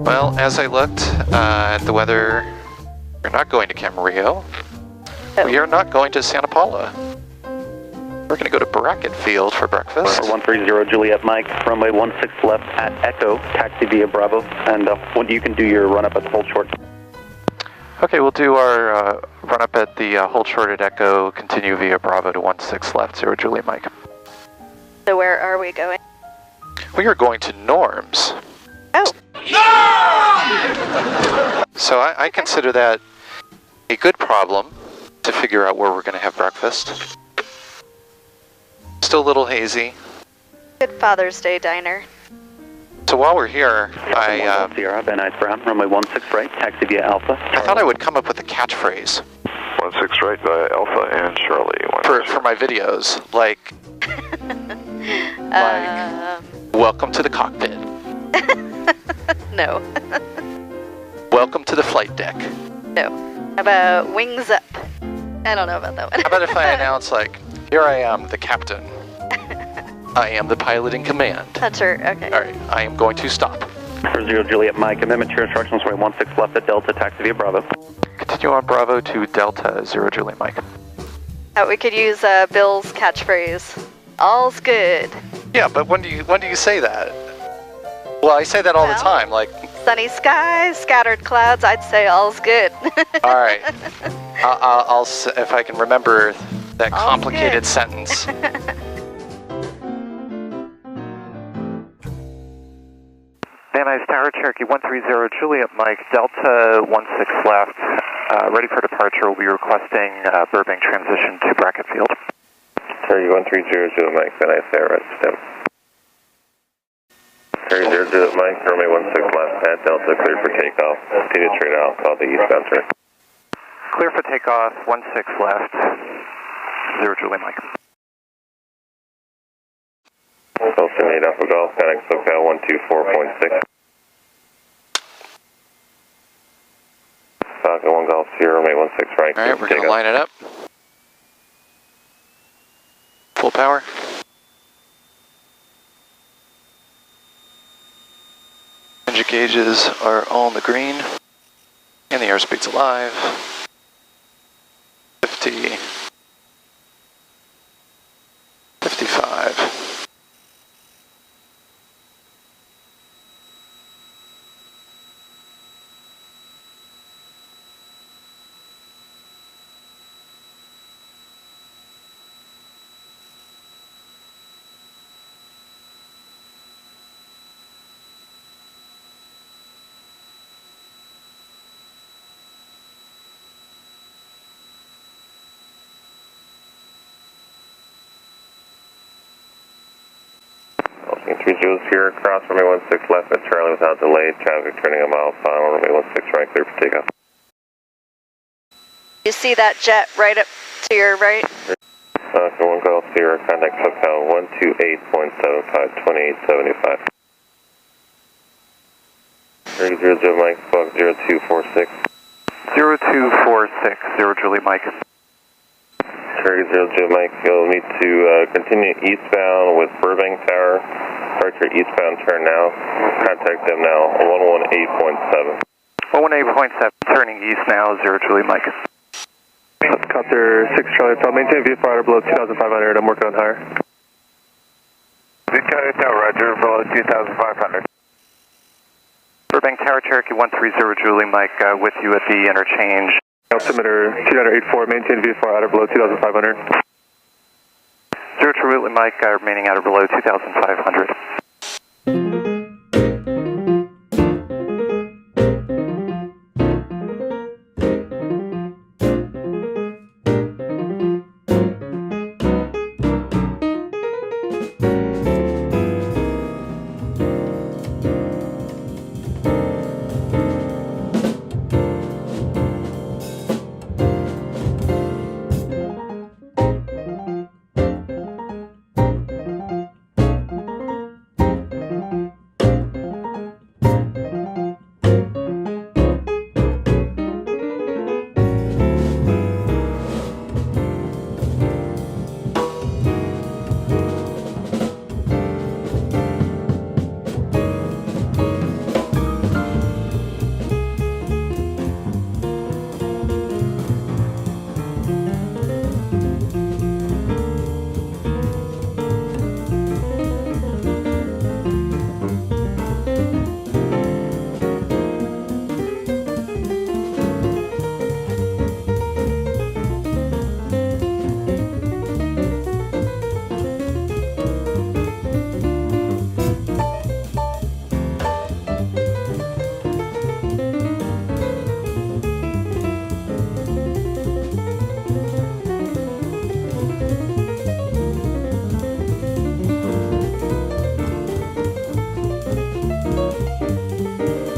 Well, as I looked at the weather, we're not going to Camarillo. Oh. We are not going to Santa Paula. We're going to go to Brackett Field for breakfast. 130 Juliet Mike, runway 16 left at Echo, taxi via Bravo, and when you can do your run up at the hold short. Okay, we'll do our run up at the hold short at Echo, continue via Bravo to 16 left, 0 Juliet Mike. So where are we going? We are going to Norm's. Oh. So I consider that a good problem to figure out where we're going to have breakfast. Still a little hazy. Good Father's Day diner. So while we're here, I Sierra, Van Nuys Brown, runway 16 right, taxi via Alpha. I thought I would come up with a catchphrase 16 right via Alpha and Charlie. for my videos, like welcome to the cockpit. No. Welcome to the flight deck. No. How about wings up? I don't know about that one. How about if I announce, like, here I am, the captain. I am the pilot in command. Hunter, okay. All right, I am going to stop. 0 Juliet Mike, amendment to your instructions, runway 16 left at Delta, taxi via Bravo. Continue on Bravo to Delta, 0 Juliet Mike. We could use Bill's catchphrase. All's good. Yeah, but when do you say that? Well, I say that all the time, like... Sunny skies, scattered clouds, I'd say all's good. All right. I'll if I can remember that All's complicated good. sentence. Van Nuys Tower, Cherokee 130, Juliet Mike, Delta 16 left. Ready for departure. We'll be requesting Burbank transition to Brackett Field. Cherokee 130, Juliet Mike, Van Nuys Tower, STEM. Cherokee 0 Juliet Mike, runway 16 left at Delta, cleared for takeoff. Continue straight out, call the eastbound turn. Clear for takeoff, 16 left, 0 Juliet Mike. Delta 8 Alpha Golf, Panic SoCal 124.6. Falcon 1 Golf Sierra, runway 16 right. All right, we're going to line it up. Full power. Engine gauges are all in the green. And the airspeed's alive. 50. 55. Here, cross runway 16 left at Charlie without delay. Traffic turning a mile final, runway 16 right, clear for takeoff. You see that jet right up to your right? Falcon 1 Golf Sierra, contact SoCal 128.75, 2875. 30 Mike, Squawk 0246. 0246, 0 Julie Mike. Cherokee 0 Mike, you'll need to continue eastbound with Burbank Tower. Departure eastbound turn now. Contact them now, 118.7. 118.7, turning east now, 0 Julie Mike. Copter 6 Charlie, maintain VFR below 2,500, I'm working on higher. Victoria Tower, roger, below 2,500. Burbank Tower, Cherokee 130, Julie Mike, with you at the interchange. Altimeter 2984, maintain VFR at or below 2,500. 0 Julie Mike, remaining at or below 2,500. Bye.